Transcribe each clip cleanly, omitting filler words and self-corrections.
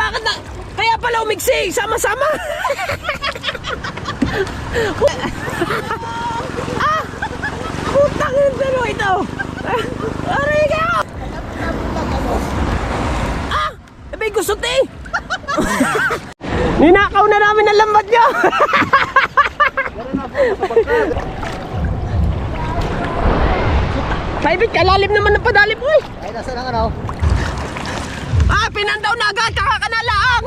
Bakit na? Kaya pala umigsi, sama-sama. Ah! Putang yung dalawa ito. Aray ka! Ah! May gusot eh. Ninakaw na namin ang lambat nyo. Kaibit, kalalim naman ng padalip mo eh. Ay, nasa lang ano? Ah, pinandaw na agad, kakakanalaang.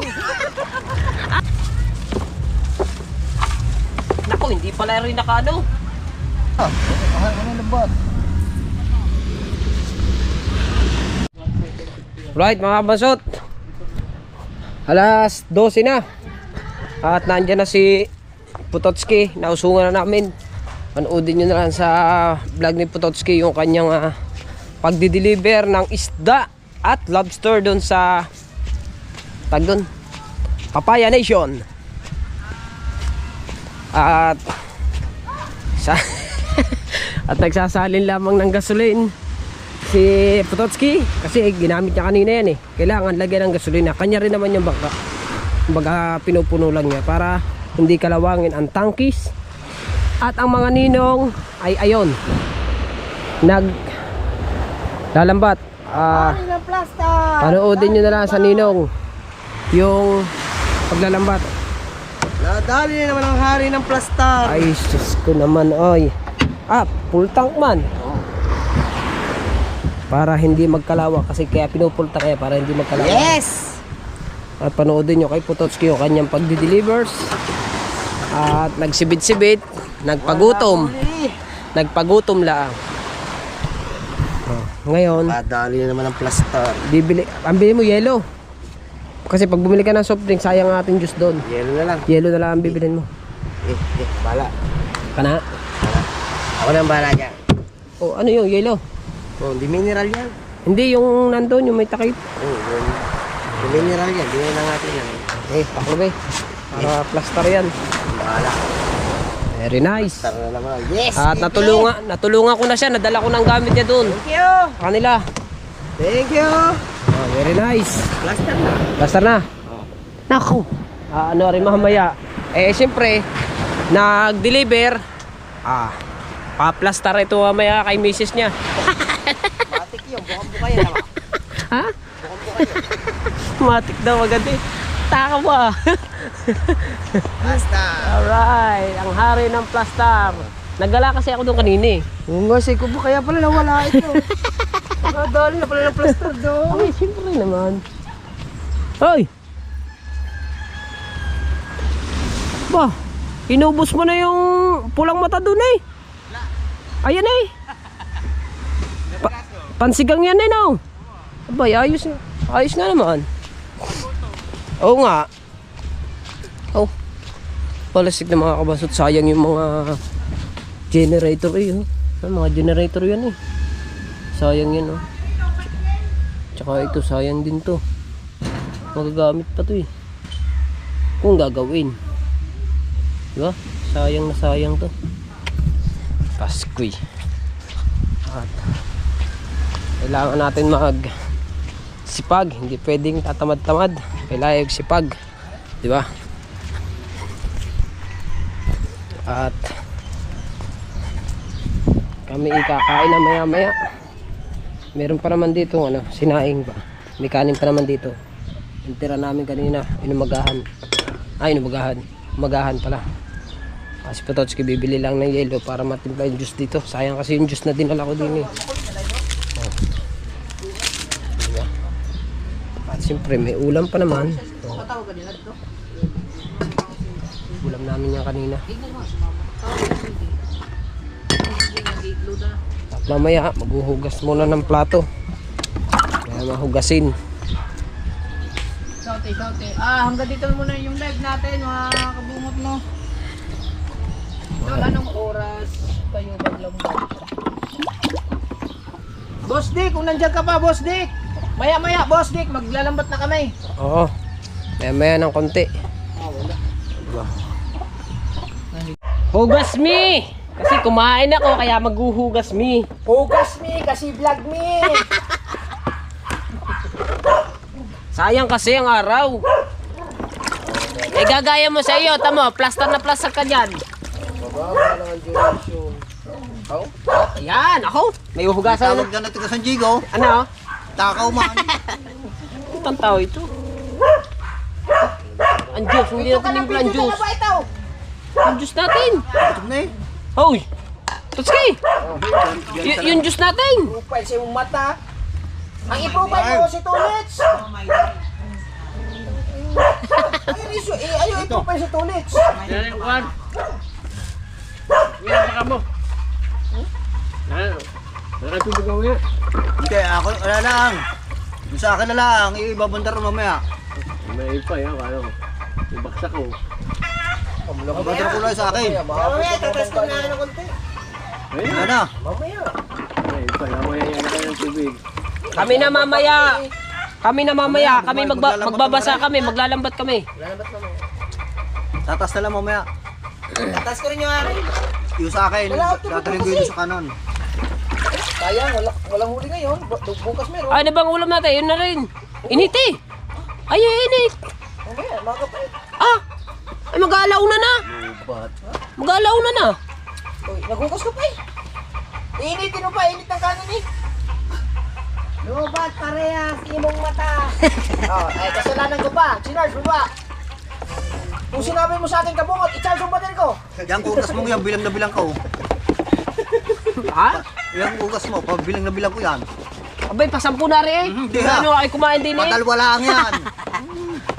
Naku, hindi pala rin nakano. Ano lambat? Right mga kabasot, alas 12 na. At nandyan na si Putotski. Nausungan na namin. Panoodin nyo na lang sa vlog ni Putotski yung kanyang pagdi-deliver ng isda at lobster doon sa tag doon, Papaya Nation. At at nagsasalin lamang ng gasolin si Putotski kasi ginamit niya kanina yan eh. Kailangan lagyan ng gasolina. Kanya rin naman yung bangka. Baga pinupuno lang niya para hindi kalawangin ang tangkis. At ang mga ninong ay ayon, naglalambat. Panoodin nyo na lang sa ninong yung paglalambat. Nadali naman ang hari ng plastar. Ay sus ko naman oy. Ah, full tank man. Para hindi magkalawak kasi kaya pinupulta kaya para hindi magkalawak. Yes! At panoodin nyo kay Putotski yung kanyang pagdi-delivers. At nagsibit-sibit, nagpagutom lang. Ngayon Nadali naman ang plastar. ang bili mo yelo. Kasi pag bumili ka ng soft drink, sayang ang ating juice doon. Yelo na lang. Yelo na lang ang bibilin mo. Bala. Kana? Ako na ang bala dyan. O ano yung yelo? Oh, di mineral yan. Hindi yung nandun, yung may takip. Oh, di mineral yan. Di na natin yan. Paklobe. Para plaster yan. Bala. Very nice. Tara na naman. Yes! At natulungan ko na siya. Nadala ko ng gamit niya doon. Thank you! Kanila. Thank you! Oh, very nice. Plaster na. Plaster na. Naku. Ano rin mamaya. Siyempre, nag-deliver. Pa-plaster ito mamaya kay misis niya. Matik yun. Bukang-buka yan naman. Ha? Bukang-buka yun. Matik daw agad eh. Taka mo ah. Plaster. Alright. Ang hari ng plaster. Nagala kasi ako doon kanina eh. Oo nga, say ko ba kaya pala nawala ito? Nadali na pala ng plaster doon. Ay, siyempre naman. Hoy! Ba, inubos mo na yung pulang mata doon eh. Ayan eh. Pansigang yan eh no. Abay, ayos nga naman. Oo nga. Oh. Palasig na mga kabasot. Sayang yung mga generator eh. Mga generator yan eh. Sayang yan oh. Tsaka ito sayang din to. Magagamit pa to eh. Kung gagawin. Diba? Sayang na sayang to. Paskoy. At kailangan natin sipag. Hindi pwedeng tatamad-tamad. Kailangan sipag. Diba? At kami ikakain na maya-maya. Meron pa naman dito sinaing pa. May kanin pa naman dito. Yung tira namin kanina, inumagahan. Umagahan pala. Kasi Putotski bibili lang ng yelo para matimpla yung juice dito. Sayang kasi yung juice na dinala ko din eh. Diba? At siyempre may ulam pa naman. Ulam namin yan kanina. At mamaya maghuhugas muna ng plato. Kaya mahugasin. Saute. Hanggang dito muna yung live natin, mga kabungot mo. Doon, anong oras kayo maglambat? Boss Dick, kung nandiyan ka pa, Boss Dick. Maya, Boss Dick, maglalambat na kami. Oo. Maya ng konti. Wala. Hugas me! Kasi kumain ako kaya maghuhugas me. Hugas me kasi vlog me. Sayang kasi ang araw. Eh gagaya mo sa iyo, tamo, plaster na plaster ka dyan. Mababa lang ang duration. Oh? Ayan, ako. May uhugasan. Tawag dyan na tiga San Diego. Ano? Takaw man. Itang tao ito. Ang Diyos, hindi natin nimpla ang Diyos. ba ito? Ang Diyos natin. Ito na eh. Hoy! Tutski! Yung Diyos natin. Profile sa iyong mata. Ang i-profile mo si Tulits. Ayaw i-profile si Tulits. Yan yung kwan. Yan baka mo. Wala ka tubig ako yan. Hindi, ako, wala lang. Yung sa akin na lang, ibabandar mamaya. May ipa yan, kaya ko. Yung baksak ko. Ibabandar ko lang sa akin. Mamaya, tatas ko na ng konti. Wala na. Mamaya. May ipa, mamaya yan ka ng tubig. Kami na mamaya. Kami magbabasa kami, maglalambat kami. Tatas na lang mamaya. Tatas ko rin yung akin. Yung sa akin, dadaling ko yun sa kanon. Sayang, walang huli ngayon. Bukas meron. Ano bang ulam natin? Yun na rin. Initi. Ay, init. Mamaya, mga kapatid. Ah! Ay, mag-aalaw na na. Mag-aalaw na na. Uy, naghugas ka pa eh. Initin mo pa, init ng kanin eh. Lubat parehas, imong mata. Ay, kasalanan ko pa. Sinarge mo ba? Kung sinabi mo sa akin kabungot, i-charge mo batin ko. Yan ugas mo yan, bilang na bilang ko. Ha? Yan ugas mo, pag bilang na bilang ko yan. Abay, pasampu na rin eh. Hindi ha. Ano, ay kumain din eh. Padalwa lang yan.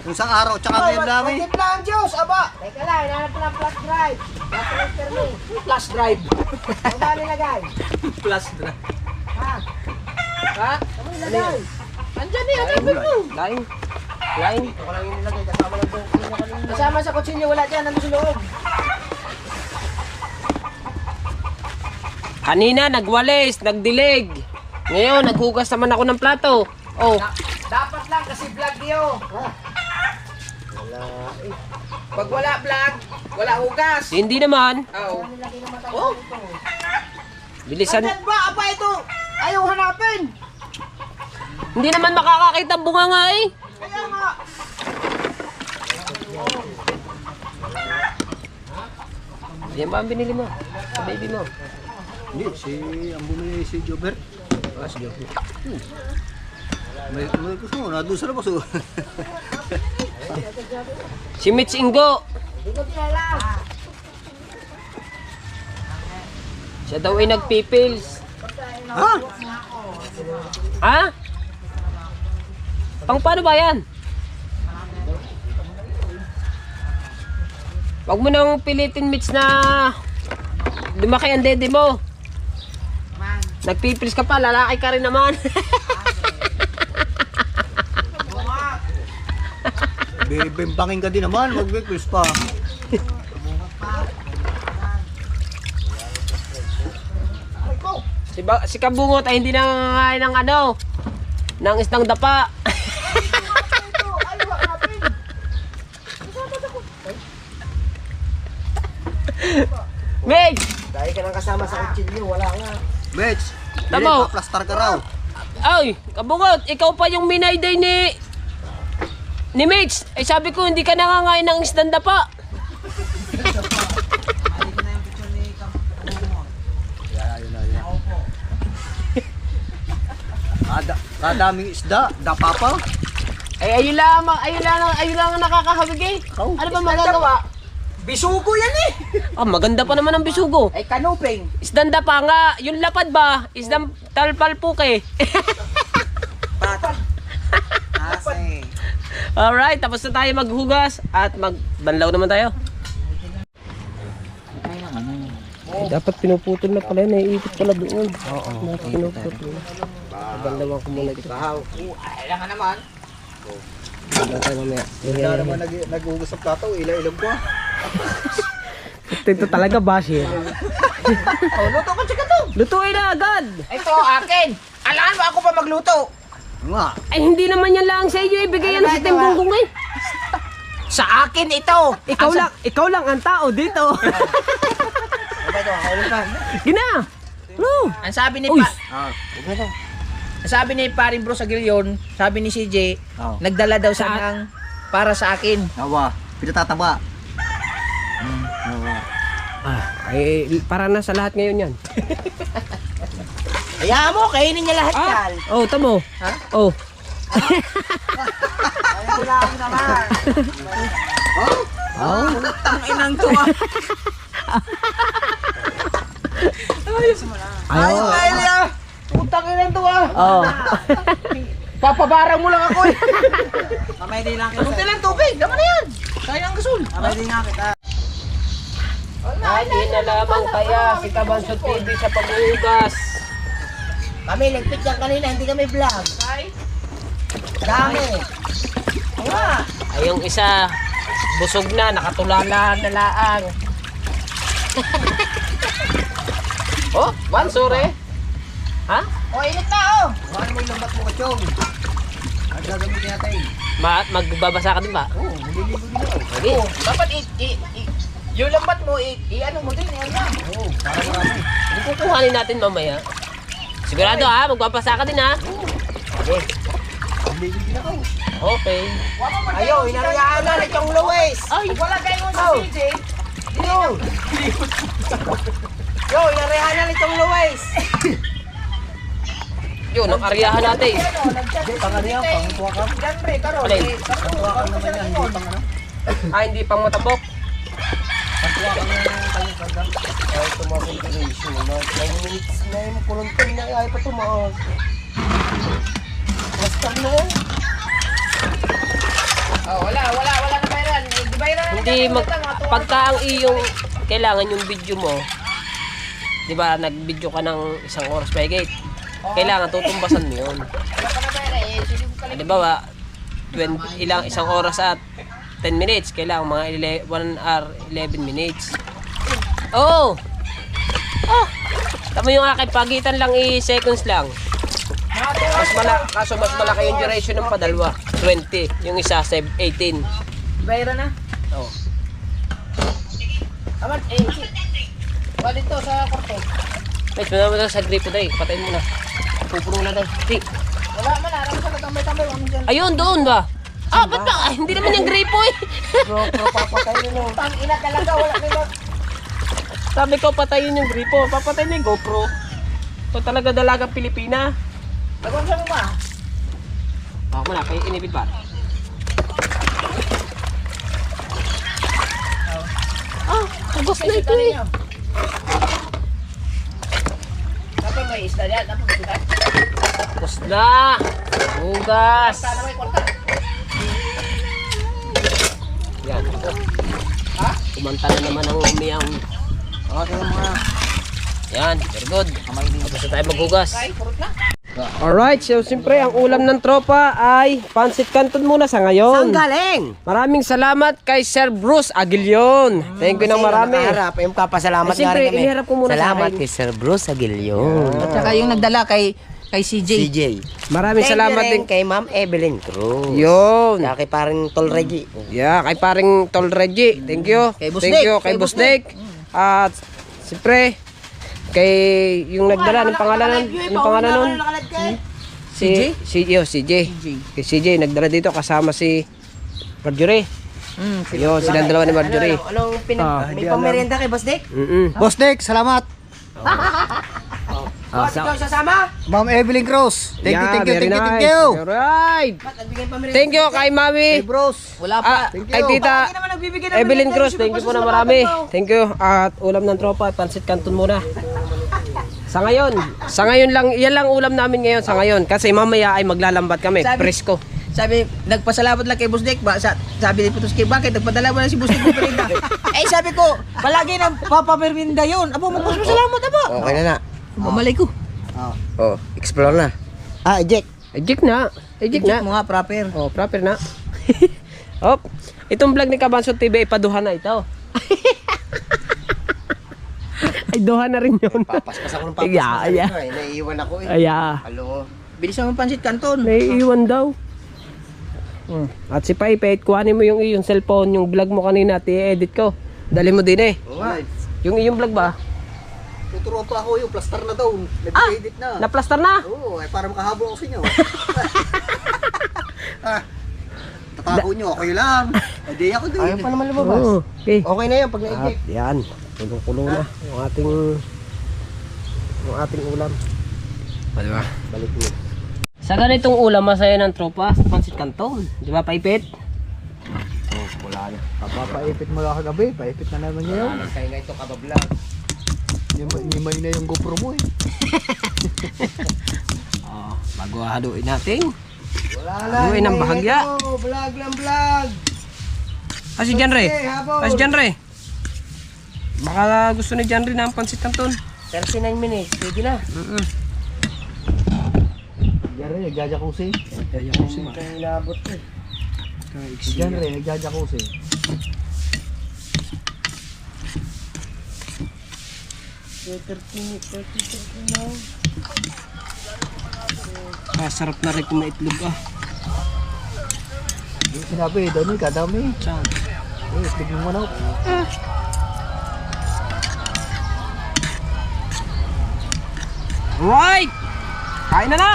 Yung isang araw, tsaka may lang eh. Magtipla ang Diyos, aba. Teka lang, hinahanap ko ng flash drive. Flash drive. Ang dami lagay. Plus na. Ha? Ha? Ano ilagay? Andyan eh, hanapin mo. Laing. Laing. Ako lang yung nilagay, kasama lang doon. Kasama sa kutsilyo, wala dyan, nandun sa loob. Kanina, nagwalis, nagdilig. Ngayon, naghugas naman ako ng plato. Oh. Dapat lang kasi vlog niyo. Wala eh. Pag wala vlog, wala hugas. Hindi naman. Oo. Oh. Bilisan. Andyan ba? Aba ito. Ayaw hanapin. Hindi naman makakakita ang bunga nga eh. Kaya nga. Yan ba ang binili mo? Sa baby mo? Hindi, ang bumili si Jobert. Ah, si Joby. May gusto mo, nandun sa labas oh. Si Mitch Ingo. Hindi ko kilala. Siya daw ay nagpipils. Ha? Ha? Pang paano ba yan? Huwag mo nang pilitin, Mitch, na lumaki ang dede mo. Nagpipils ka pa, lalaki ka rin naman. Bimbangin ka din naman, mag-request pa. Si Kabungot ay hindi nangangain ng ano, ng isdang dapa. Ayaw hanapin. Mitch! Dahil ka nang kasama sa kutsilyo, wala nga. Betch, Tamo. paplastar ka raw. Ay, Kabungot, ikaw pa yung minayday ni Mitch. Ay sabi ko, hindi ka nangangain ng isdang dapa. Kadaming isda, dapa pa. Ay, ayun lang ang nakakahawig eh. Ano ba magagawa? Bisugo yan eh. Ah, maganda pa naman ang bisugo. Ay kanuping. Isdang dapa nga, yung lapad ba? Isdang talpalpuke. Alright, tapos na tayo maghugas at magbanlaw naman tayo. Dapat pinuputol na pala, naiikot pala doon. Oo. Pinuputol. Banlawan ko muna ito. Kailangan naman. Banlaw tayo mamaya. Hindi naman nag-ugas sa plato, ilang ko. Ito talaga bashi. Oh, luto ko tsaka to. Lutuin na agad! Ito, akin. Alaan mo ako pa magluto. Nga. Ay, hindi naman yan lang sa iyo. Ibigay yan sa Timbongkong eh. Sa akin ito. Ikaw lang ang tao dito. Ito, kaulitan. Gina! Bro! Ang sabi ni Uy. Pa. Sabi ni paring bro sa Gilyon, sabi ni CJ, nagdala daw siya ng para sa akin. Awa, pinatataba. Ay, para na sa lahat ngayon yan. Hayaan mo, kainin niya lahat yan. Oh, tamo. Ha? Oh. Wala ako naman. Ang inang to ah. Ayos na, Elia. Putang inang to ah. Oh. Papabarang mo lang ako eh. Mamay din lang kita. Kunti lang tubig, naman na yan. Sayang gasol. Mamay din nga kita. Hindi na lamang kaya si Kabanso TV sa paghuhugas. Kami nagpit yan kanina, hindi kami vlog. Dami. Ay, yung isa, busog na, nakatulala na laang. Oh, Bansore. Ha? O, init na oh. Bakit mo yung lambat mo kachong? Ang gagamitin natin. Magbabasa ka din ba? Oo, maliligo din ako. Okay. Oh, dapat yung lambat mo, ano mo din, yan lang. Oo, para marami. Hindi kukuhanin natin mamaya. Sigurado ha, magbabasa ka din ha. Okay. Maliligo din ako. Okay. Ayaw, inarayaan na itong Luis. Ay. Wala kayo mo sa CJ. Yo, inarayahan na itong Luis. Yun, ang aryahan natin. Pangariyan, pangutuwa ka. Siyempre, karon. Alin? Pangutuwa ka naman yan, hindi pang ano. Ah, hindi pang matabok. Pangutuwa ka naman yung kanyang karga. Ay, tumakontiration na. 9 minutes na yung kuluntin na ay pa tumaas. Basta na yan. Oh, wala na bayran. Di bayran. Hindi pagka ang iyong kailangan yung video mo, 'di ba, nag-video ka ng 1 oras pa gate. Kailangan tutumbasan mo 'yun. Wala ka na bayran eh. Sige mo kalim. 'Di ba? 1 oras at 10 minutes, kailangan mga 1 hour 11 minutes. Oh. Oh. Tama yung akin, pagitan lang seconds lang. Kaso mas malaki yung duration ng padalwa. 20, yung isa 18. Bayran na. Oh. Aman, wala dito sa kwarto. Guys, muna sa gripo dahil. Patayin mo na. Pupuno na dahil. Hey. Wala man, aram sa katambay-tambay. Ayun, doon ba? Ah, ba't ba? Ay, hindi naman yung gripo eh. Bro, papatay na. Pang ina talaga, wala nila. Sabi ko, patayin yung gripo. Papatayin na yung GoPro. Ito talaga dalagang Pilipina. Nagawin siya mo ba? Ako muna, kaya inibid pa. Ah, agos na ito eh. Dapat may isda yan, dapat may isda. Agos na. Hugas. Sana may kwarta. Yan. Ha? Kumanta na naman ang umiyang. Okay mga. Yan, very good. Tapos na tayo maghugas. Ay, purot na. Alright, so siyempre ang ulam ng tropa ay Pansit Canton muna sa ngayon. galing? Maraming salamat kay Sir Bruce Aguilion. Thank you ng marami. Yung papasalamat Siyempre, iniharap ko muna sa akin. Sir Bruce Aguilion. At saka yung nagdala kay CJ. Maraming salamat din. kay Ma'am Evelyn Cruz. Yun. Kaya kay paring Tol Reggie. Yeah, kay paring Tol Reggie. Thank you. Kay Boss Thank Nick. you kay Boss Nick. At siyempre, kay yung nagdala ng pangalan nun? CJ. Kay CJ nagdala dito kasama si Marjorie. Yun, silang dalawa ni Marjorie. Anong may pamerienda kay Boss Nick? Boss Nick, salamat. Ikaw sasama? Ma'am Evelyn Cruz. Thank you. Alright. Nagbigay pamerienda. Thank you kay Mami. Hey bros. Wala pa. Kay Tita Hindi naman nagbibigay ng Evelyn merienda, Cruz, yung thank you po na pagpapasalamat marami. mo. Thank you. At ulam ng tropa, Pansit Canton muna. Sa ngayon lang, yan lang ulam namin ngayon sa ngayon. Kasi mamaya ay maglalambat kami, presko. Sabi, nagpasalamat lang kay Boss Nick. Sabi ni Putuski, bakit? Nagpadala mo na si Boss Nick ng merienda. Eh, sabi ko, palagi nang papamerinda yun. Abo, magpasalamat, abo. Okay na na. Bumalay ko. Oh, explore na. Eject. Eject na. Eject na. Mga proper. Oh, proper na. Op. Itong vlog ni Kabanso TV, ipaduha na ito. Ay, duha na rin yun. Papaspas ako ng papaspas. Yeah. Naiiwan ako eh. Aya. Halo. Bilisan mo Pansit Canton. Naiiwan daw. At si Pai, kuhanin mo yung iyong cellphone, yung vlog mo kanina, i-edit ko. Dali mo din eh. Alright. Yung iyong vlog ba? Tuturuan pa ako yung plaster na daw. Nag-edit na. Naplastar na. Oo, para makahabol ako sa inyo. Tatako nyo, okay lang. Hindi ako din. Ayaw pa naman lumabas. Oo, okay. Okay na yan pag na-edit. At yan, kulong-kulong na yung ating ulam. Diba? Balik mo. Sa ganitong ulam, masaya ng tropa sa pansit canton. Di ba, Paipit? Oh, wala na. Papaipit mo lang kagabi, paipit na naman niya yun. Kaya nga ito kabablog. Himay na yung GoPro mo eh. Bago haluin natin. Wala Haluin ang bahagya. Vlog lang vlog. Si Janre. habol. Si Janre. Baka gusto ni Janre na ang pansit canton. 39 minutes, pwede na. Diyan rin, nagjajakusi. Nagjajakusi. Ito inabot ko eh. Diyan rin, nagjajakusi. Sarap na rin kung may itlog ah. Yung sinabi, dami, kadami. Saan? Itlog ng manok. Right! Kain na na!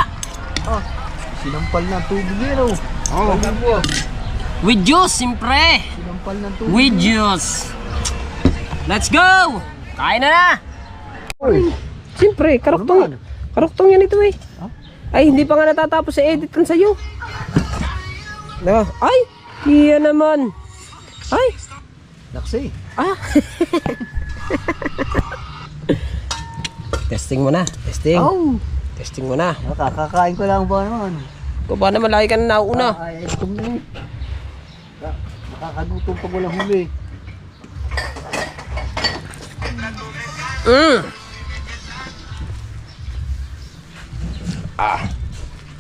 Sinampal ng tubig yun oh. With juice, siyempre! Sinampal ng tubig. With juice! Let's go! Kain na na! Siyempre, karuktong. Karuktong yan ito eh. Ay, hindi pa nga natatapos sa edit kan sa'yo. Ay! Iyan naman. Ay! Naksi. Testing mo na. Testing. Oh. Testing mo na. Nakakakain ko lang ba naman? Kung ba naman lagi ka na nauna. Ay, ito na eh. Nakakagutom pag walang huli.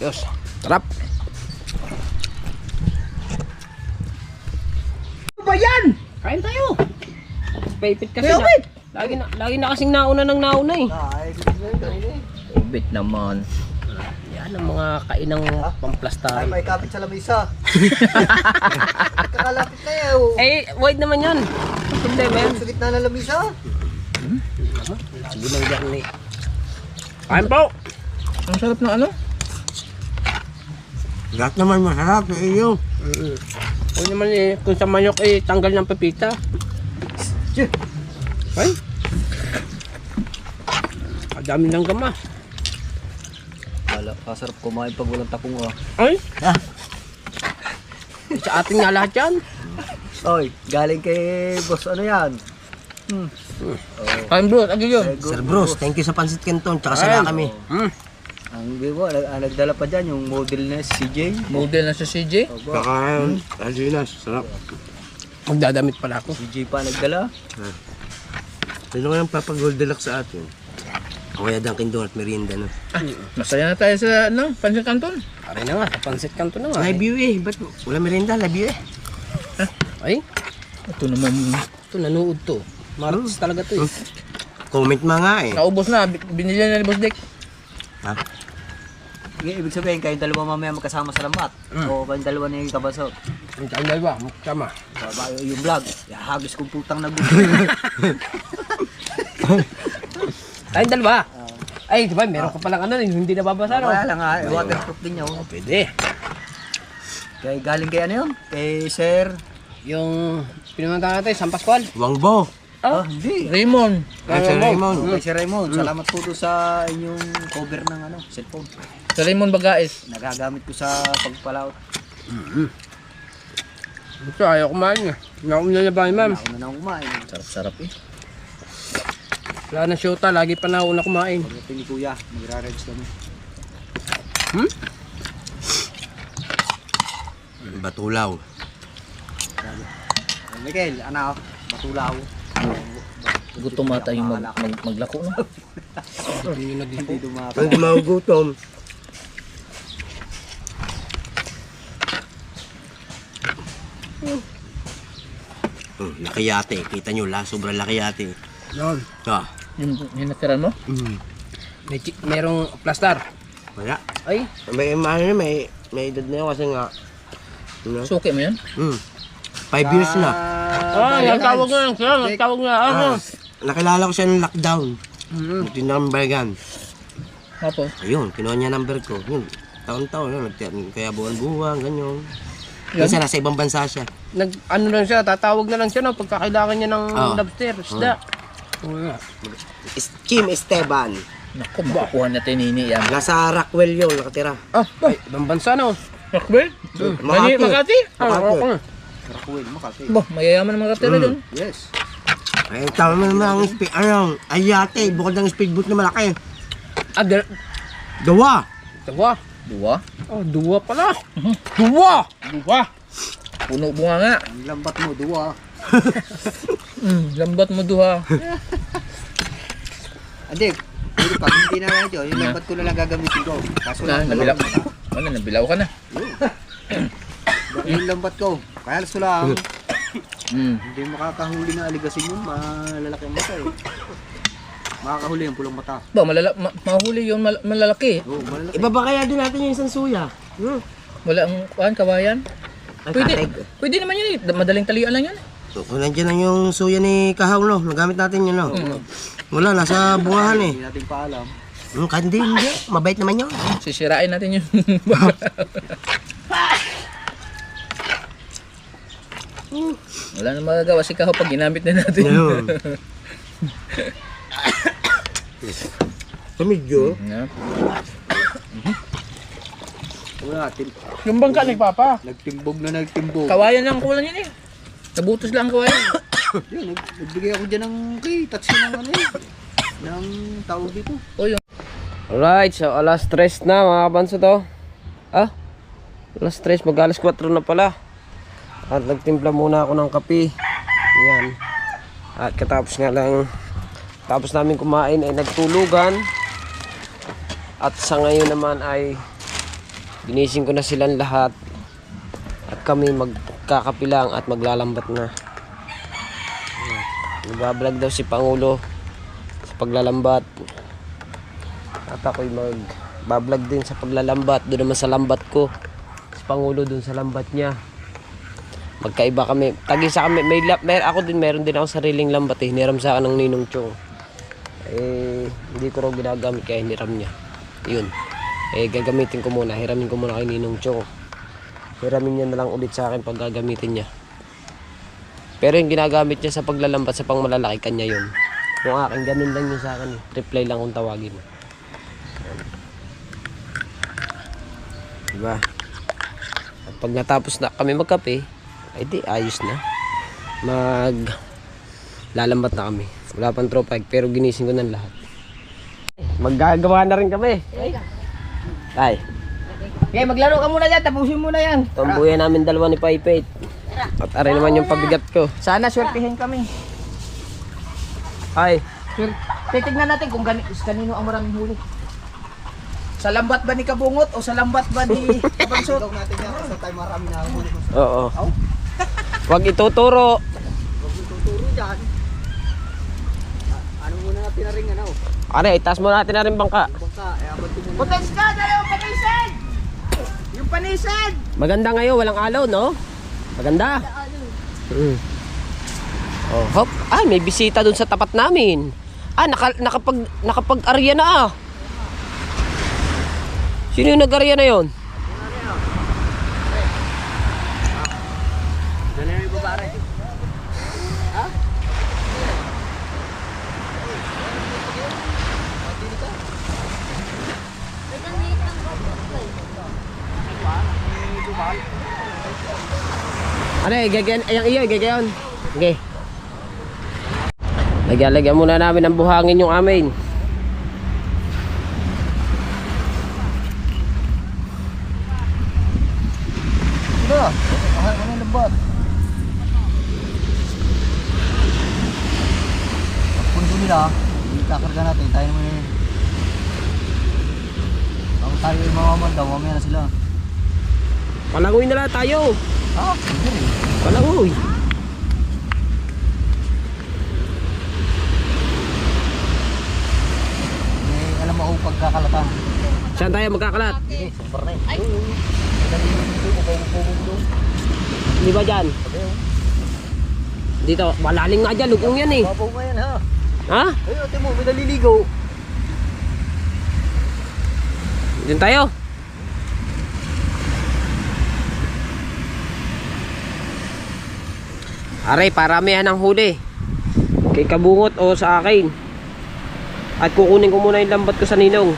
Diyos. Sarap. Ano ba yan? Kain tayo. Paipit kasi na. Lagi na kasing nauna ng nauna eh. Ay, kain eh. Ubit naman. Yan ang mga kainang Ay, pamplastahan. may kapit sa lamisa. Kakalapit na eh. Oh. Eh, wide naman yan. Problema yan. Sa gitna ng lamisa. Sige lang dyan eh. Kain po. Ang sarap ng ano? Lahat naman masarap eh iyo. Huwag naman eh, kung sa manok eh, tanggal ng pepita. Ay. Kadami ng gama. Wala, kasarap kumain pag walang takong ah. Ay. Sa ating nga lahat yan. Oy, galing kay boss ano yan? Kain bro, agi yun. Sir Bruce, thank you sa pansit canton. Tsaka sala kami. Ang bibo, nagdala pa dyan yung model na CJ. Model na sa CJ? Tsaka Alginas, sarap. Magdadamit pala ako. CJ pa nagdala. Sino kayang papagold deluxe sa atin? O kaya Dunkin Donut merienda na. Masaya na tayo sa ano, Pansit Canton. Aray na nga, sa pansit kanto na nga. Live view eh. Ba't wala merienda? Live view eh. Ay, Ito naman, ito nanood to. Marats talaga to eh. Comment mga nga eh. naubos na. Binili na ni Boss Dick. Ha? Ibig sabihin, kayong dalawa mamaya magkasama sa lambat. O kayong dalawa ni Kabasot. Ang tayong dalawa, magkama. Yung vlog, hagis kong putang na gusto. Tayong dalawa. Ay, diba, meron ka palang ano, hindi nababasa no? Kaya lang nga, waterproof din yun. Pwede. Kaya galing kay ano yun? Kay Sir. Yung pinamanta natin, San Pascual. Wangbo. Hindi. Raymond. Sir Raymond. Kay Sir Raymond, salamat po doon sa inyong cover ng ano, cellphone. Sa Raymond Bagais. Nagagamit ko sa pagpalaot. Ito, ayaw kumain nga. Nauna na ba ma'am? Nauna na akong kumain. Sarap-sarap eh. Wala na syota, lagi pa nauna kumain. Pagdating ni Kuya, magra-reds kami. Batulaw. Miguel, ano, matulaw. Gutom ata yung maglako no? Hindi dumapa. Pag magugutom. Laki yate. Kita nyo, sobrang laki yate. Yun. Ah. Yung natiran mo? Merong plastar. Wala. Ay, May edad na yun kasi nga. Suki mo yan? 5 years na. ang tawag nga, ang tawag nga. Nakilala ko siya ng lockdown. Magtinda kami baygan. Tapos, Ayun, kinuha niya number ko. Yun, taon-taon yun. Kaya buwan-buwan, ganyan. Yan. Kasi nasa ibang bansa siya. Ano lang siya, tatawag na lang siya no, pagka kailangan niya ng Oo. lobster, isda. Kim Esteban. naku, makukuha natin nini yan. Nasa Rockwell yun, nakatira. Ah, Ay, ibang bansa no. Makbel? Makati. Makati? Makati. Bah, mayayaman ang makatira doon. Yes. Ay, tama mo naman ang ayate, bukod ng speedboat na malaki. Dawa. Dua. Dua? Oh, dua pala. Dua! Dua? Puno bunga nga. Ang lambat mo, duwa. Lambat mo duha. Hindi, pwede pa, hindi na yan yun. Yung lambat ko na lang gagamitin ko. Kaso Na, lang, nabilaw. Ano, nabilaw ka na. yung lambat ko. Kaya alas ko lang, Mm. hindi makakahuli na aligasin yun. Malalaki ang mata eh. Makakahuli yung pulang mata. Ba, mahuli yung malalaki. Oo, malalaki. Iba ba kaya din natin yung isang suya? Wala ang kawayan. Ay, Pwede naman yun eh. Madaling talian lang yan. So, kung nandiyan lang yung suya ni Kahaw, no? Nagamit natin yun, no? Wala, nasa bungahan eh. Hindi natin paalam. Kahit hindi. Mabait naman yun. Sisirain natin yun. Wala na magagawa si Kaho pag ginamit na natin. Ayun. Kamidyo. Yeah. Wala, Yung bangka nagpapa. nagtimbog na nagtimbog. Kawayan lang kulang yun eh. Nabutos lang ang kawayan. Yun, nagbigay ako dyan ng touch ng ano eh. Ng tawag dito. O yung Alright, so alas 3 na mga kabanso to. Ah? Alas 3, mag-alas 4 na pala. At nagtimpla muna ako ng kape. Yan. At katapos nga lang, tapos namin kumain ay nagtulugan. At sa ngayon naman ay ginising ko na silang lahat. At kami magkakapilang at maglalambat na. Nagbablog daw si Pangulo sa paglalambat. At ako'y magbablog din sa paglalambat. Doon naman sa lambat ko. Si Pangulo doon sa lambat niya. Magkaiba kami. Tag-isa kami. Ako din, meron din ako sariling lambat eh. Hiniram sa akin ng Ninong Chong. Eh, hindi ko raw ginagamit kaya hiniram niya. Yun. Eh, gagamitin ko muna. Hiramin ko muna kay Ninong Chong. Hiramin niya na lang ulit sa akin pag gagamitin niya. Pero yung ginagamit niya sa paglalambat sa pangmalalaki, kanya yun. Yung akin, ganun lang yun sa akin. Reply lang kung tawagin. Diba? At pag natapos na kami magkape, ay di, ayos na. Lalambat na kami. Wala pang tropa, pero ginising ko ng lahat. Maggagawa na rin kami. Ay, okay, maglaro ka muna dyan. Tapusin mo na yan. tambuyan namin dalawa ni Paipet. At aray naman yung pabigat ko. Sana swertihin kami. Ay, Titignan natin kung kanino ang maraming huli. Sa lambat ba ni Kabungot o sa lambat ba ni Kabansot? Ikaw natin yan kasi tayo marami na huli mo sa oo. Wag ituturo. tuturo dyan. Ano muna natin na rin ano? Ano, itaas mo natin na rin bangka. Bangka, abot ko muna. Putens ka! Dalawang panisan! Yung panisan! Maganda ngayon, walang alaw, no? Maganda. Oh, hop. Ay, may bisita dun sa tapat namin. Ah, nakapag-arya na ah. Sino yung nag-arya na yun? Ano eh, gagayan, ayang iyo, gagayan. Okay. Lagyan muna namin ng buhangin yung amin. Ito, ano yung lambat? Pagpundo nila, ikakarga natin, tayo naman yun. Ako tayo yung mamamandaw, mamaya na sila. Palangoy na lang tayo. Ah, hindi rin. Palangoy. May alam ako pagkakalatan. Saan tayo magkakalat? Super na eh. Di ba dyan? Dito, malalim nga dyan, lugong yan eh. Babaw nga yan ha. Ha? Ayun, ate mo, may naliligaw. Diyan tayo. Aray, paramihan ang huli. Kay Kabungot o sa akin. At kukunin ko muna yung lambat ko sa ninong.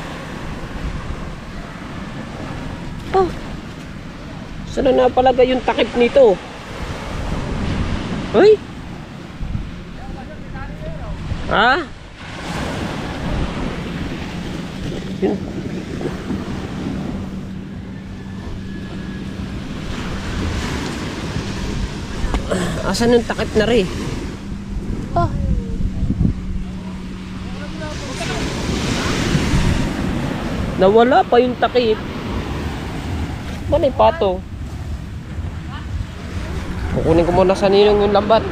Oh. Saan na napalagay yung takip nito? Hoy? Ha? Yun. Asan yung takip na rin? Oh. Nawala pa yung takip. Balay pato. Kukunin ko muna sa ninong yung lambat.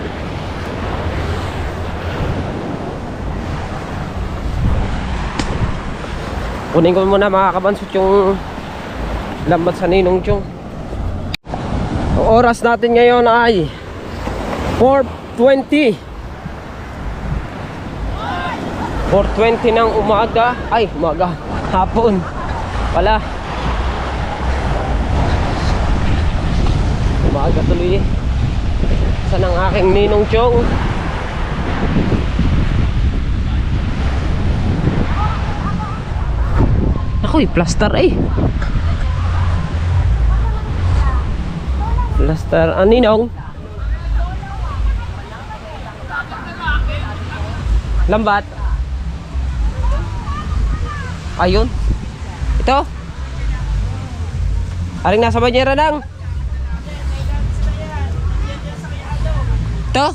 Kunin ko muna mga kabansot yung lambat sa ninong chong. Ang oras natin ngayon ay 4:20 ng umaga. Ay, umaga. Hapon. Wala. Umaga tuloy eh. Saan ang aking ninong chong? Ako'y plaster eh. Plaster. Ninong? Lambat. Ayun. Ito. Aring nasa banyera lang. Ito.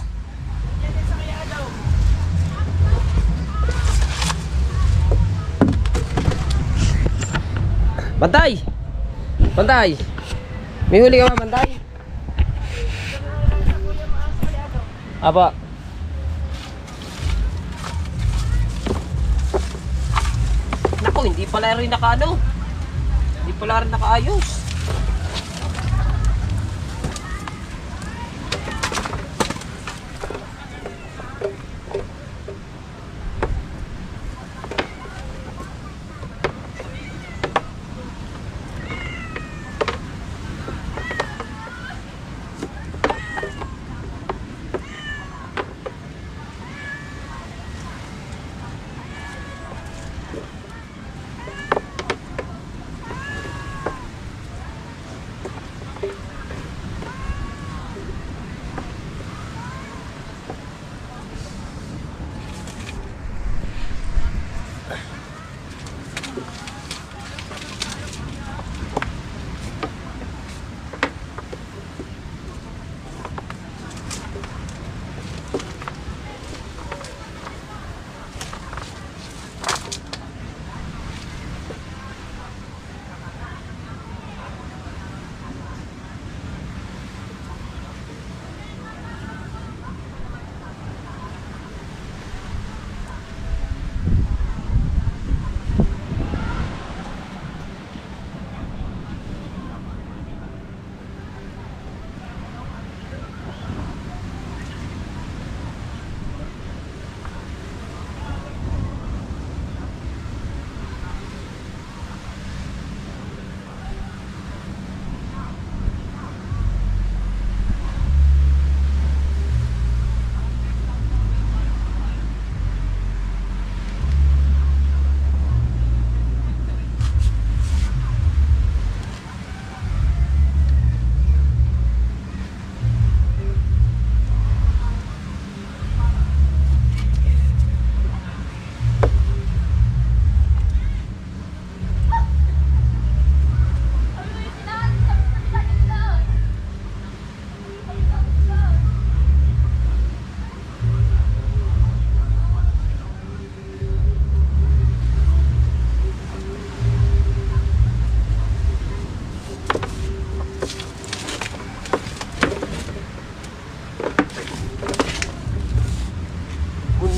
Bantay. Bantay. May huli ka ba, Bantay? Apa? Naku, hindi pala rin nakaano. Hindi pala rin nakaayos.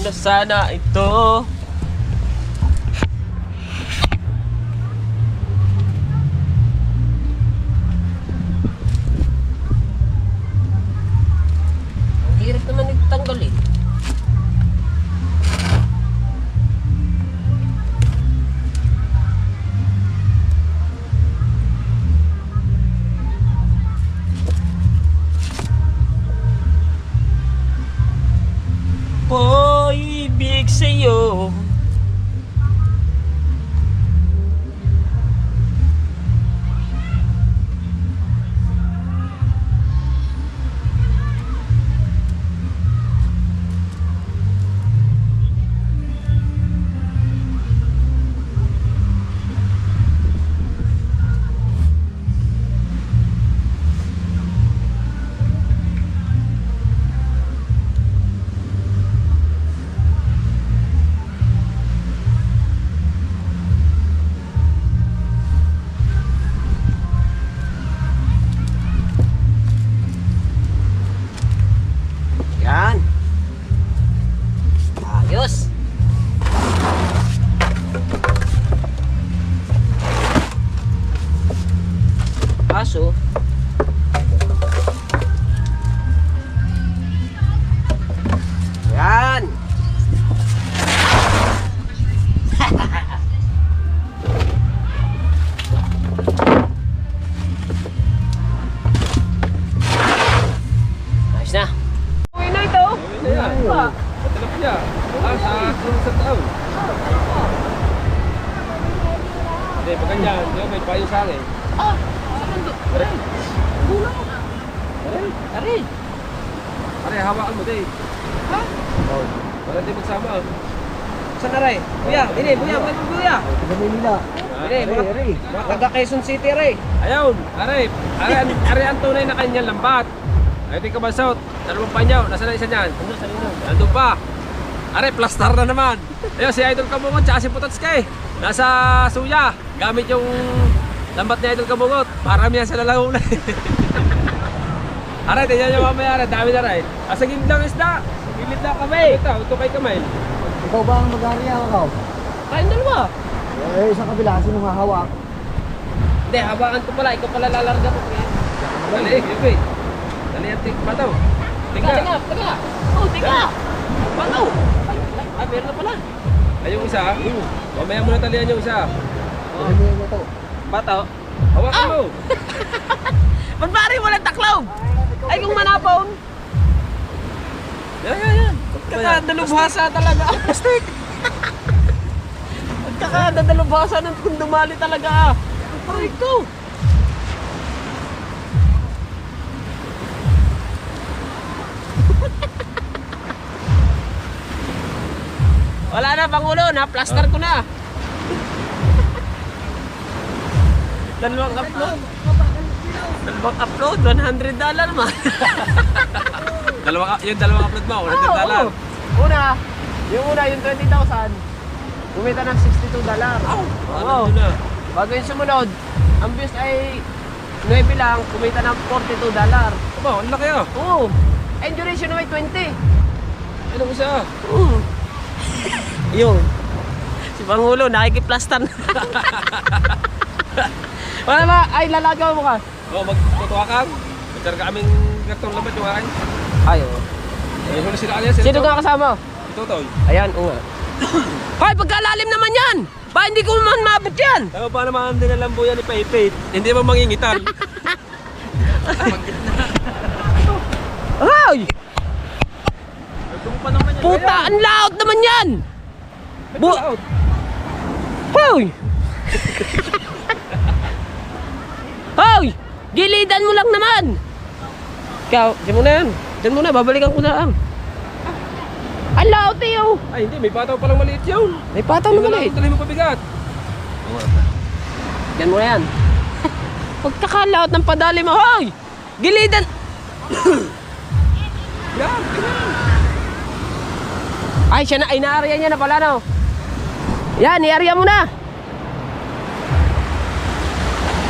Na sana ito. Hirap naman itanggal eh. pag-ibig sa'yo. Yan. Ayos. Kaso, yan. Ayos na. Uwi na ito. Matalap niya. Sa taon. Hindi, pag ganyan, di ba, may payo sa akin. Ari. Are, hawakan mo, Dave. Ha? Oh. Para di magsama. Saan na rin? Kuya, ini, kuya, kuya. Sa Manila. Ini, mga taga Quezon City, Ray. Ayun, are ang tunay na kanyang lambat. Ay, di ka masot. Dalawang panyaw, nasa na isa niyan? Nandun pa. Are, plastar na naman. Ayun, si Idol Kabungot, tsaka si Putatske. Nasa suya. Gamit yung lambat ni Idol Kabungot. Marami yan sila lahula. Are, tingnan niyo mamaya, are, dami na rin. Asa gindang isda. Gilid na kami. Ito kay kamay. Ikaw ba ang mag-area ako? Tayong dalawa. Eh, sa kabila, sino hahawak? Hindi, hawakan ko pala. Ikaw pala lalarga ko. Dali, Yubi. Dali ang bataw. Tingka. Teka. Oh, teka. Bataw. Ay, meron na pala. Ay, yung isa. Mamaya mo na talian yung isa. Ano mo to? Bataw. Hawakan mo. Ba't pare walang taklaw? Ay, kung manapon. Yan. Kakadalubhasa talaga. Plastic. Kakadalubhasa ng kung dumali talaga. Ay, ito. Wala na, Pangulo. Na-plaster ko na. Dalawang upload. Dalawang upload, $100 man. Yung dalawang upload mo, $100. Una, yung 20,000, kumita ng $62. Ano na? Bago yung sumunod, ang views ay 9 lang, kumita ng $42. Aba, ang laki ah. Oo. And duration naman 20. Anong isa? Yun. Si Pangulo, nakikiplastan. Wala ba? Ay, lalagaw mo ka. Oo, magtutuwa ka. Magkarga kaming kartong lambat yung akin. Ayo. Ay, huli sila kanina. Sino ka kasama? Ito, Toy. Ayan, nga. Hoy, pagkalalim naman yan! Ba, hindi ko man mabot yan! Tayo pa naman din ang lambuyan ni Paypay. Hindi mo mangingitan. Hoy! Puta, ang laot naman yan! Out. Hoy! Hoy! Gilidan mo lang naman! Ikaw, diyan mo na yan. Diyan mo na, babalikan ko na lang. Ang laot eh, oh! Ay, hindi. May pataw palang maliit yun. May pataw na maliit. Talay mo pabigat. Diyan mo na yan. Pagkakalaot ng padali mo, hoy! Gilidan! Yan. Ay, siya na, ay na-area niya na pala, no? Yan, i-area mo na!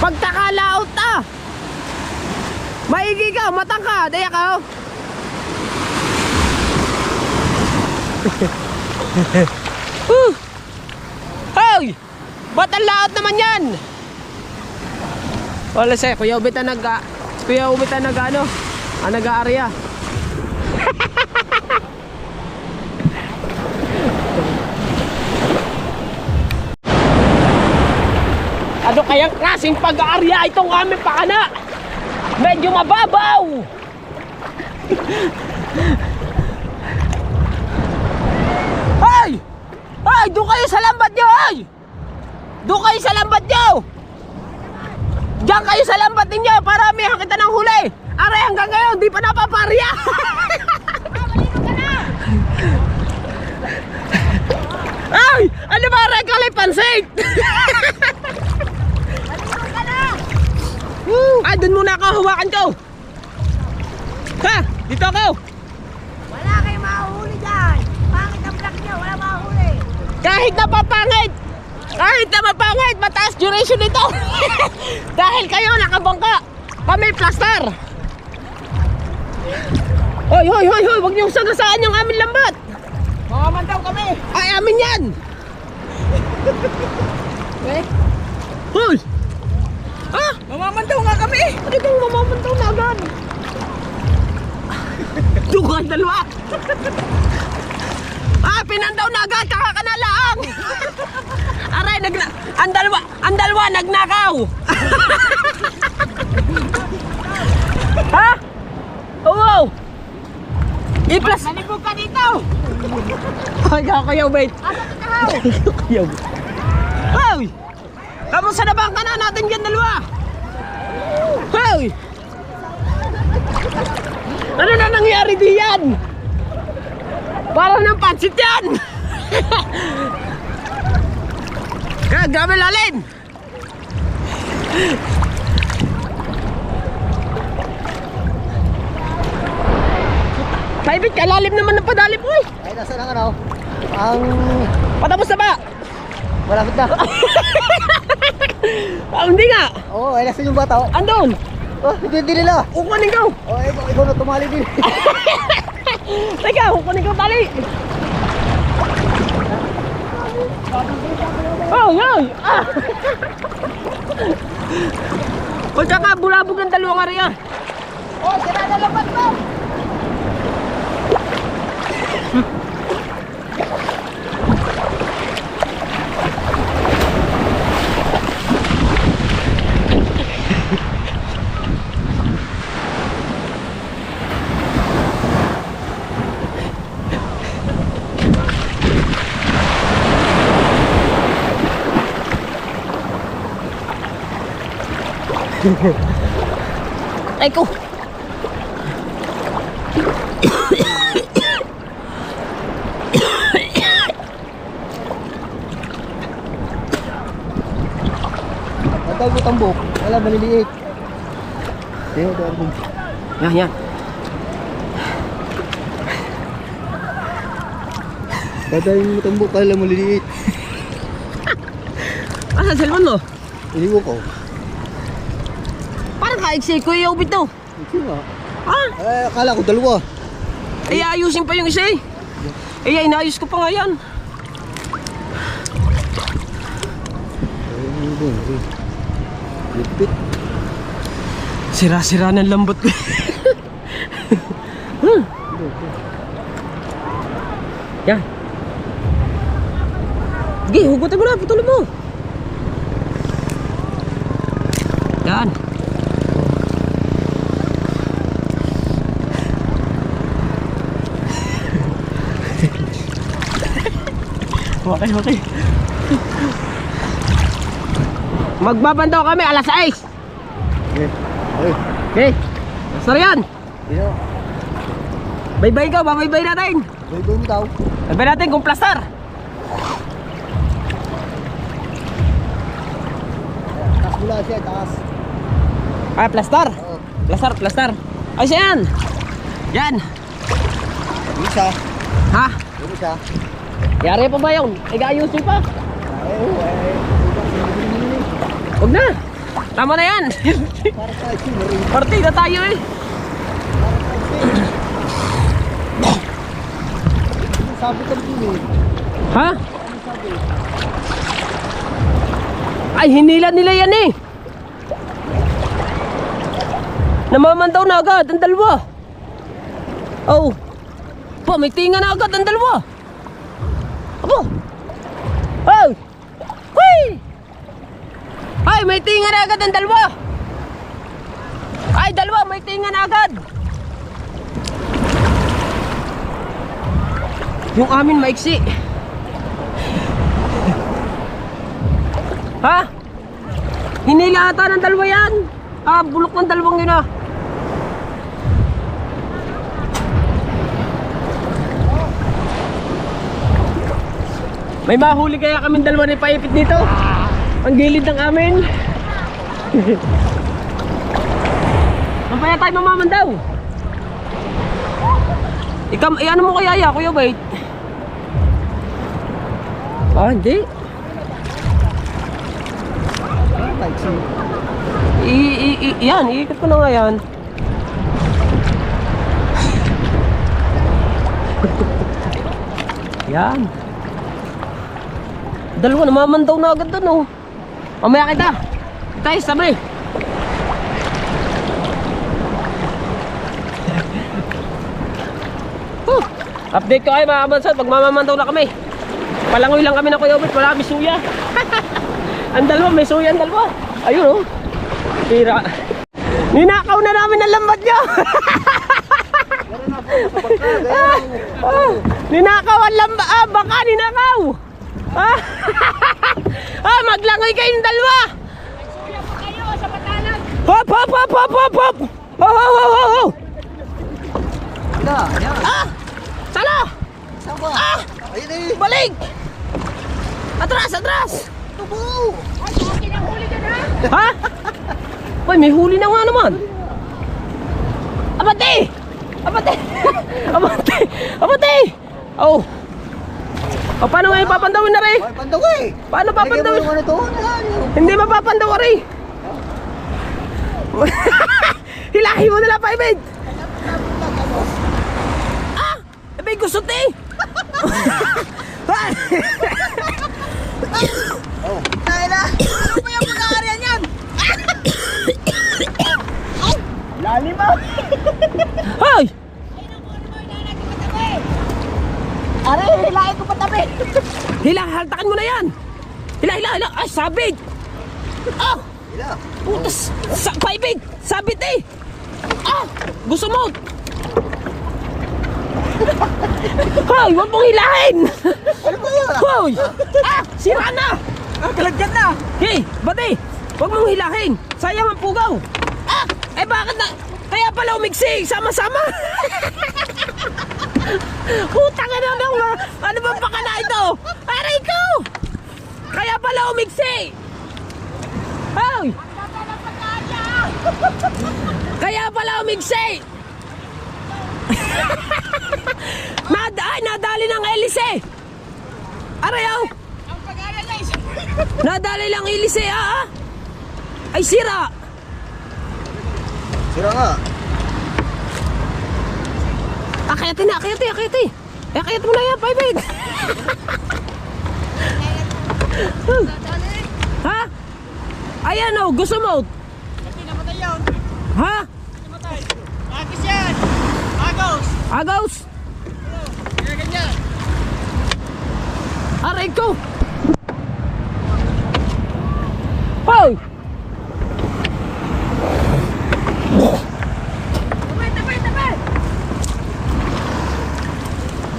Pagkakalaot ah! Maigi ka, matang ka, daya ka, oh! Hoy! Ba't ang laot naman yan? Wala siya, Kuya Ubit na nag-area. Ano kayang klaseng pag-aarya itong aming pakana? Medyo mababaw! Hoy! Ay, doon kayo sa lambat nyo, ay! Doon kayo sa lambat nyo! Diyan kayo sa lambat ninyo para may kita ng huli! Aray, hanggang ngayon, di pa napaparya! Ay! Ano ba, rekalay pansit? Ay, dun muna ako, hawakan ko! Ha? Dito ako! Wala kayong mahuli dyan. Pangit ang vlog niyo, wala mahuli. Kahit na mapangit! Kahit na mapangit, mataas duration nito! Dahil kayo nakabangka! Kami plaster! Hoy, hoy, hoy, hoy! Huwag niyong sagasaan yung aming lambat! Mamamandaw kami. Ay, amin yan! Hoy! Ha? Mamamandaw nga kami. Ano kang mamamandaw na agad? Doon ka dalawa! Ah, pinandaw na agad! Kakakanalaang! Aray, ang dalawa nagnakaw! Ha? Oo! I-plus! Nalibog ka dito. Ay, kakayaw, mate! Asa ka kahaw? Kakayaw! Hoy! Kamusta na bang kana natin dyan dalawa? Hoy! Ano na nangyari diyan? Para ng pansit yan! Kaya grabe lalim! Paibig, kalalim naman ng padalim, uy! Ay, nasa lang ano? Ang... Patapos na ba? Malapit na. Ah, hindi nga! Oo, ay nasa yung bata. Andun! Oh, hindi nila. Kukunin ko! Oh, ikaw na tumali din. Teka, kukunin ko tali! Oh, yoy! Ah! Huwag ka ka, bulabog ng dalawang area! Oh, sila na lapat mo. Ay ko! Ang mo tambok. Wala, maliliit. Yan, yan. Yan, yan. Dadayin mo tambok, kala maliliit. Asa cellphone mo? Iliwo ko. Parang kaiksi ko yung ubit to. Ito nga. Ha? Eh, akala ko dalawa. Ay, ayusin pa yung isa eh. Ay, inaayos ko pa nga yan. Lipit. Sira-sira ng lambot ko. Yan. Sige, hugutin mo na, putulin mo. Yan. Okay, okay. Magbabandaw kami alas 6. Okay. Okay. Okay. Sir yan. Ito. Bye-bye ka, bye-bye natin. Bye-bye mo daw. Bye-bye natin kung plaster. Taas mula siya, taas. Ah, plaster. Oo. Plaster, plaster. Ay, siya yan. Yan. Yung isa. Ha? Yung isa. Yari pa ba yun? Iga-ayusin pa. Ay. Huwag na. Tama na yan. Para tayo siya. Partida tayo eh. Sabi ka din eh. Ha? Ay, hinila nila yan eh. Namamandaw na agad ang dalawa. Oh. Pa, may tinga na agad ang dalawa. Abo. Oh. Huy. Ay, may tinga na agad ang dalawa. Ay, dalawa, may tinga na agad. Yung amin maiksi. Ha? Hinila ata ng dalawa yan. Bulok ng dalawang yun ah. May mahuli kaya kaming dalawa ni paipit dito. Ang gilid ng amin. Mamaya tayo mamamandaw. Ikaw, ano mo kaya ya, Kuya Wait? Hindi. Yan, iikot ko na nga yan. Yan. Dalawa, namamandaw na agad doon, oh. Mamaya kita. Tayo, sabay. Update ko kayo mga kabansat, pag mamamandaw na kami. Palangoy lang kami na Kuya Obet, wala kami suya. Ang dalawa, may suya ang dalawa. Ayun oh. Tira. Ninakaw na namin ang lambat nyo. Ninakaw ang lambat. Baka ninakaw. Maglangoy kayong dalawa. Suya pa kayo sa Batalag. Hop, hop, hop, hop, hop, hop. Ho, ho, ho, ho, ho. Sala. Balik. Atras, atras. Tubo! Ay, akin ang huli dyan, ha? Ha? Uy, may huli na nga naman. Abante! Abante! Abante! Abante! Oh. Paano nga ipapandawin na rin? Pandaw eh. Paano papandawin? Ano to? Hindi mapapandaw ka rin. Hilahi mo nila, Paibig. May gusot eh. Naila! Ano ba yung pagkakarian yan? Lalim ah. Hoy! Are, hilahin ko patabi! Hila, haltakan mo na yan. Hila, hila, hila. Ay, sabit. Putas. Paibig. Sabit eh. Gusto mo. Hoy, huwag mong hilahin. Ano ba yan? Hoy. Sira na. Kalagyan na! Hey, bati. Huwag mong hilahin. Sayang ang pugaw. Bakit na? Kaya pala umigsi. Sama-sama. Putang na naman. Ano ba pakala ito? Aray ko. Kaya pala umigsi. Hoy. Kaya pala umigsi. Nadali ng elise. Arayaw. Ang pag-aaral na isa! Nadali lang elise Ay sira. Sira nga. Akyatin na, akyatin. Akyat mo na yan, Paibig. Ha? Ayan o, gusto mo. Hindi namatay yun! Ha? Namatay! Agis yan! Agos! Agaws. Kaya ganyan! Aray ko. Hoy. Tabi!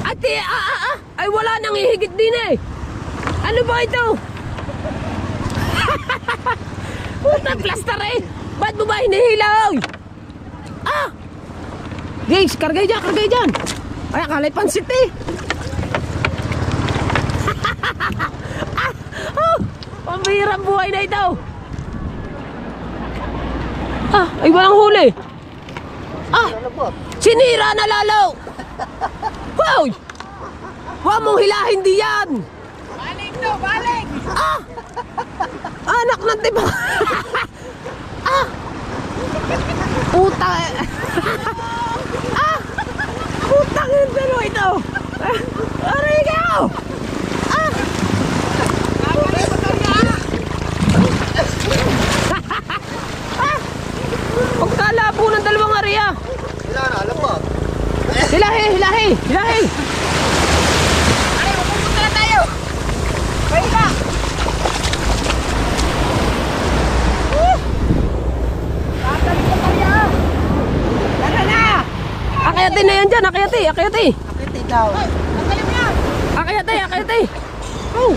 Ate, ay wala nang ihigit din eh. Ano ba ito? Puta, plaster eh. Ba't mo ba hinihilaw? Guys, kargay dyan. Ay, akalay pansit eh. Pambihirang buhay na ito. Ay walang huli. Sinira na lalo. Hoy! Huwag mong hilahin di yan. Balik to! Balik! Anak ng tiba. Puta. Putang yung dalawa ito. Aray kayo. Pagkalabo ng dalawang area. Sira na, alam mo. Hilahi. Ay, mapupunta na tayo! Pahiga! Tatalik ko kaya! Tara na! Akyatin na yan dyan, akyati. Kapit ikaw! Ay, nakalim yan! Akyati. Oh.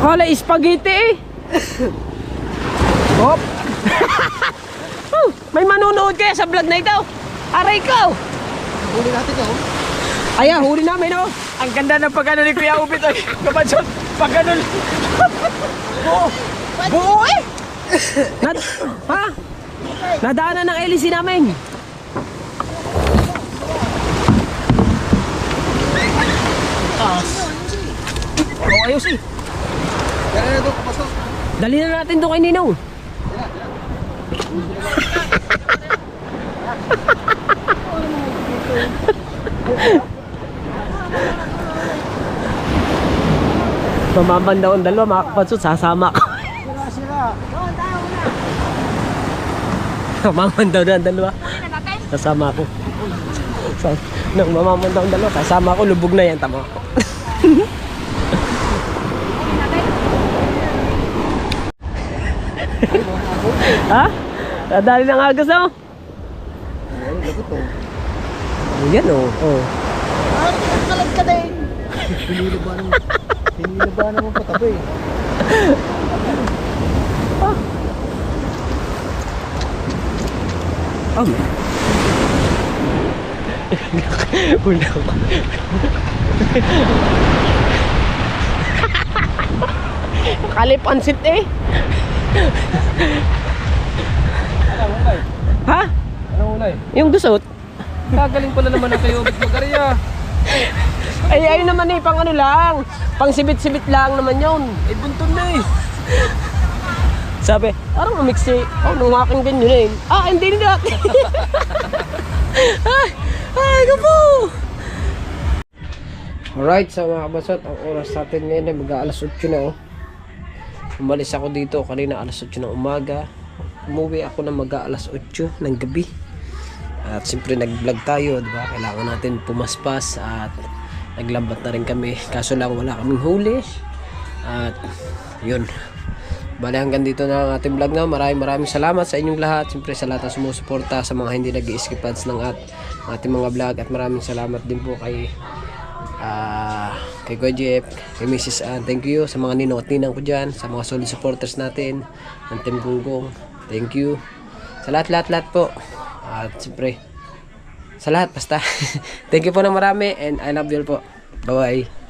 Akala spaghetti eh. Hop. Oh, may manonood kaya sa vlog na ito. Aray ko. Huli natin yun. Ayan, huli namin oh. Ang ganda ng pag-ano ni Kuya Ubit. Ay, kabansot. Pag-ano. Buo eh. Ha? Nadaanan ng LEC namin. Oh, ayos eh. Kaya na doon, kapasok. Dali na natin doon kay Ninong. Mamaman daw ang dalawa, mga kapansot, sasama ko. Mamaman daw ang dalawa, sasama ko. Nang mamaman daw ang dalawa, sasama ko, lubog na yan, tama ko. Ha? Dadali ng agas oh. Ayan oh. Oh. Kalag ka din. Hinila naman patabi. Oh. Wala ko. Kalipansit eh. Ano ulay? Ha? Ano ulay? Yung gusot? Gagaling pala naman ang Kuya Ubit mag-area. Ay, ayun naman eh, pang ano lang. Pang sibit-sibit lang naman yun. Ay, bunton na eh. Sabi, parang umiksi. Oh, nung aking ganyan eh. Ah, hindi na. Ay, gapo! Alright, so mga kabasot, ang oras natin ngayon ay mag-aalas 8 na oh. Umalis ako dito kanina alas 8 ng umaga. Umuwi ako na mag-aalas 8 ng gabi. At siyempre nag-vlog tayo, di ba? Kailangan natin pumaspas at naglambat na rin kami. Kaso lang wala kaming huli. At yun. Bale hanggang dito na ang ating vlog na. Maraming salamat sa inyong lahat. Siyempre sa lahat ng sumusuporta, sa mga hindi nag-i-skip ads ng ating mga vlog. At maraming salamat din po kay Kuya Jeff, kay Mrs. Ann. Thank you sa mga ninong at ninang ko dyan, sa mga solid supporters natin ng Team Gunggong. Thank you sa lahat po. At siyempre sa lahat basta. Thank you po ng marami and I love you all po. Bye bye.